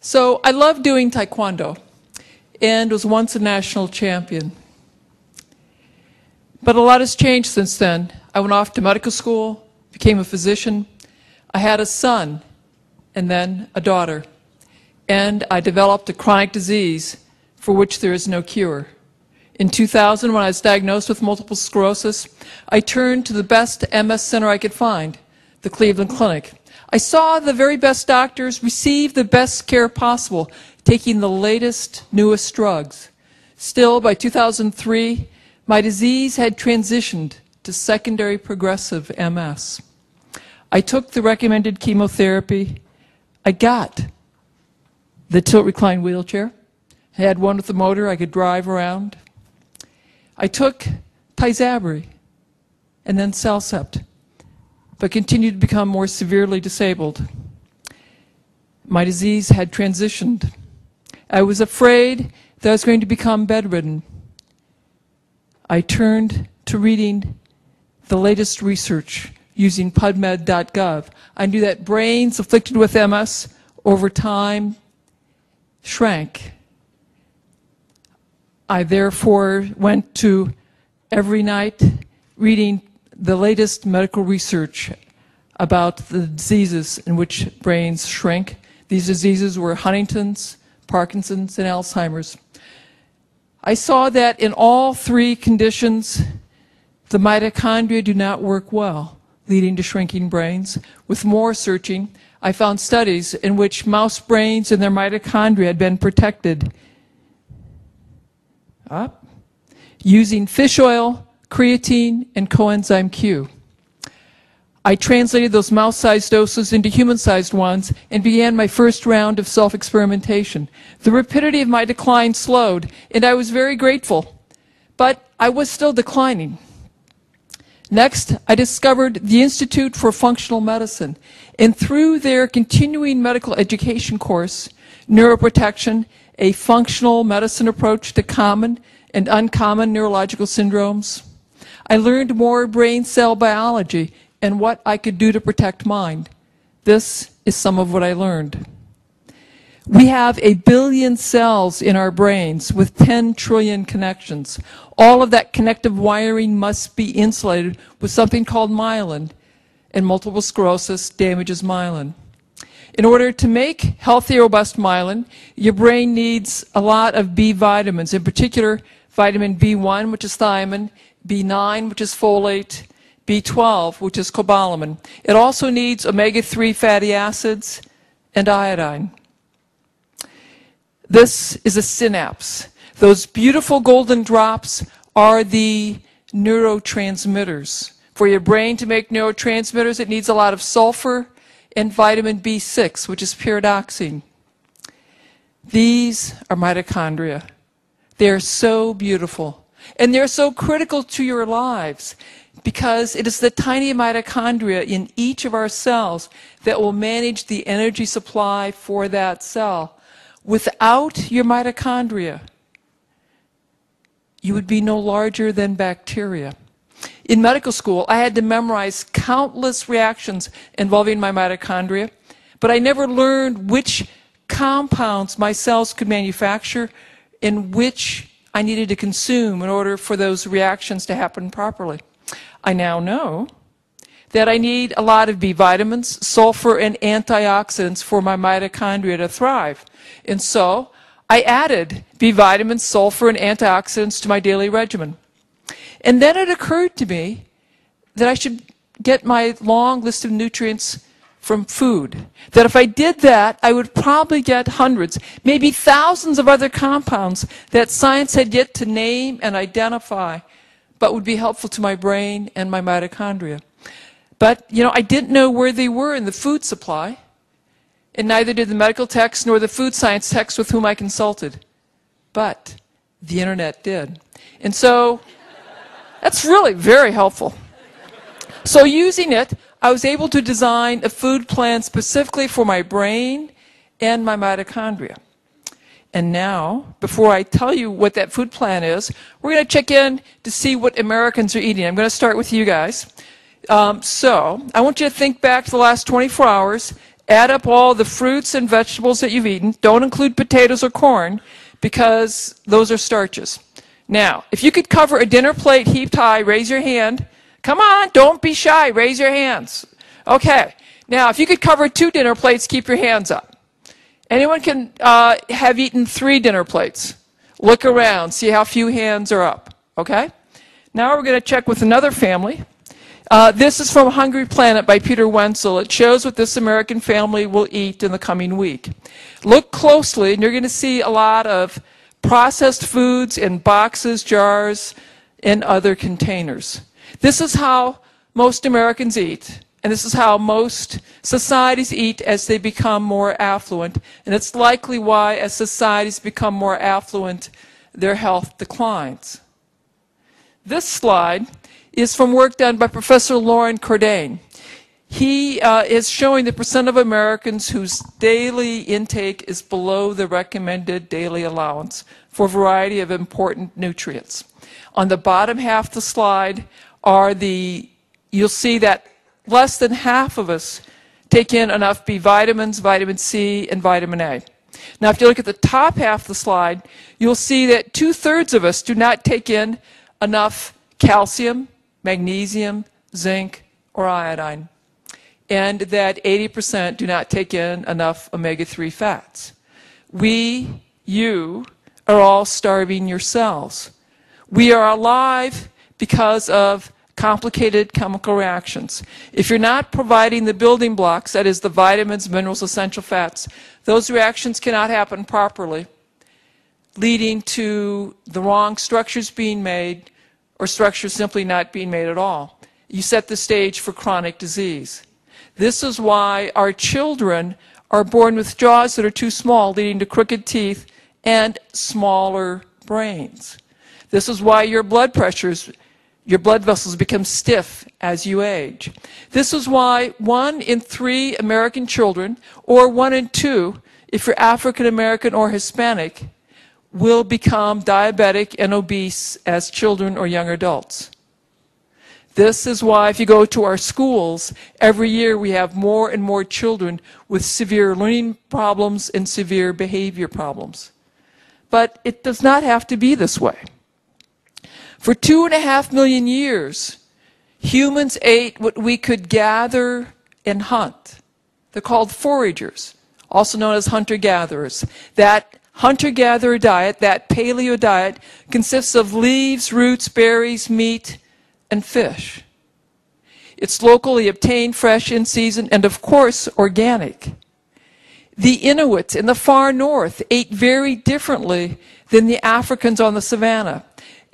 So I love doing taekwondo and was once a national champion. But a lot has changed since then. I went off to medical school, became a physician. I had a son and then a daughter. And I developed a chronic disease for which there is no cure. In 2000, when I was diagnosed with multiple sclerosis, I turned to the best MS center I could find, the Cleveland Clinic. I saw the very best doctors receive the best care possible, taking the latest, newest drugs. Still, by 2003, my disease had transitioned to secondary progressive MS. I took the recommended chemotherapy. I got the tilt-recline wheelchair. I had one with the motor I could drive around. I took Tysabri and then Celcept, but continued to become more severely disabled. My disease had transitioned. I was afraid that I was going to become bedridden. I turned to reading the latest research using PubMed.gov. I knew that brains afflicted with MS over time shrank. I therefore went to every night reading the latest medical research about the diseases in which brains shrink. These diseases were Huntington's, Parkinson's, and Alzheimer's. I saw that in all three conditions, the mitochondria do not work well, leading to shrinking brains. With more searching, I found studies in which mouse brains and their mitochondria had been protected using fish oil, creatine, and coenzyme Q. I translated those mouse-sized doses into human-sized ones and began my first round of self-experimentation. The rapidity of my decline slowed, and I was very grateful, but I was still declining. Next, I discovered the Institute for Functional Medicine, and through their continuing medical education course, Neuroprotection, a functional medicine approach to common and uncommon neurological syndromes, I learned more brain cell biology and what I could do to protect mind. This is some of what I learned. We have 1 billion cells in our brains with 10 trillion connections. All of that connective wiring must be insulated with something called myelin, and multiple sclerosis damages myelin. In order to make healthy, robust myelin, your brain needs a lot of B vitamins, in particular vitamin B1, which is thiamine, B9, which is folate, B12, which is cobalamin. It also needs omega-3 fatty acids and iodine. This is a synapse. Those beautiful golden drops are the neurotransmitters. For your brain to make neurotransmitters, it needs a lot of sulfur and vitamin B6, which is pyridoxine. These are mitochondria. They're so beautiful, and they're so critical to your lives because it is the tiny mitochondria in each of our cells that will manage the energy supply for that cell. Without your mitochondria, you would be no larger than bacteria. In medical school, I had to memorize countless reactions involving my mitochondria, but I never learned which compounds my cells could manufacture and which I needed to consume in order for those reactions to happen properly. I now know that I need a lot of B vitamins, sulfur, and antioxidants for my mitochondria to thrive. And so I added B vitamins, sulfur, and antioxidants to my daily regimen. And then it occurred to me that I should get my long list of nutrients from food. That if I did that, I would probably get hundreds, maybe thousands of other compounds that science had yet to name and identify, but would be helpful to my brain and my mitochondria. But, I didn't know where they were in the food supply, and neither did the medical techs nor the food science techs with whom I consulted. But the internet did. And so that's really very helpful. So using it, I was able to design a food plan specifically for my brain and my mitochondria. And now, before I tell you what that food plan is, we're going to check in to see what Americans are eating. I'm going to start with you guys. So I want you to think back to the last 24 hours Add up all the fruits and vegetables that you've eaten. Don't include potatoes or corn because those are starches. Now, if you could cover a dinner plate heaped high, raise your hand. Come on, don't be shy. Raise your hands. Okay. Now, if you could cover 2 dinner plates, keep your hands up. Anyone can have eaten 3 dinner plates. Look around. See how few hands are up. Okay? Now we're going to check with another family. This is from Hungry Planet by Peter Wenzel. It shows what this American family will eat in the coming week. Look closely, and you're going to see a lot of processed foods in boxes, jars, and other containers. This is how most Americans eat, and this is how most societies eat as they become more affluent. And it's likely why, as societies become more affluent, their health declines. This slide is from work done by Professor Lauren Cordain. He is showing the percent of Americans whose daily intake is below the recommended daily allowance for a variety of important nutrients. On the bottom half of the slide are you'll see that less than half of us take in enough B vitamins, vitamin C, and vitamin A. Now, if you look at the top half of the slide, you'll see that 2/3 of us do not take in enough calcium, magnesium, zinc, or iodine, and that 80% do not take in enough omega-3 fats. You are all starving yourselves. We are alive because of complicated chemical reactions. If you're not providing the building blocks, that is the vitamins, minerals, essential fats, those reactions cannot happen properly, leading to the wrong structures being made or structures simply not being made at all. You set the stage for chronic disease. This is why our children are born with jaws that are too small, leading to crooked teeth and smaller brains. This is why your blood vessels become stiff as you age. This is why 1 in 3 American children, or 1 in 2 if you're African American or Hispanic, will become diabetic and obese as children or young adults. This is why if you go to our schools, every year we have more and more children with severe learning problems and severe behavior problems. But it does not have to be this way. For 2.5 million years, humans ate what we could gather and hunt. They're called foragers, also known as hunter-gatherers. That hunter-gatherer diet, that paleo diet, consists of leaves, roots, berries, meat, and fish. It's locally obtained, fresh, in season, and of course, organic. The Inuits in the far north ate very differently than the Africans on the savannah.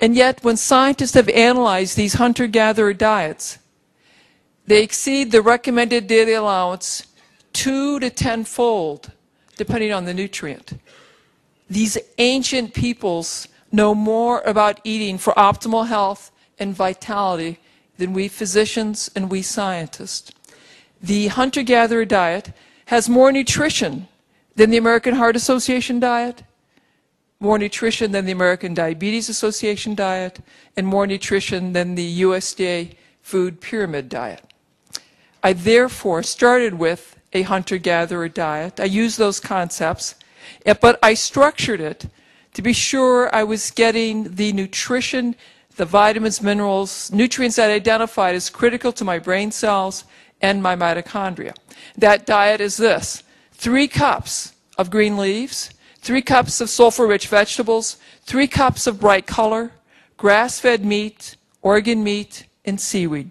And yet, when scientists have analyzed these hunter-gatherer diets, they exceed the recommended daily allowance 2 to 10-fold, depending on the nutrient. These ancient peoples know more about eating for optimal health and vitality than we physicians and we scientists. The hunter-gatherer diet has more nutrition than the American Heart Association diet, more nutrition than the American Diabetes Association diet, and more nutrition than the USDA Food Pyramid diet. I therefore started with a hunter-gatherer diet. I used those concepts, but I structured it to be sure I was getting the nutrition, the vitamins, minerals, nutrients that I identified as critical to my brain cells and my mitochondria. That diet is this: 3 cups of green leaves, 3 cups of sulfur-rich vegetables, 3 cups of bright color, grass-fed meat, organ meat, and seaweed.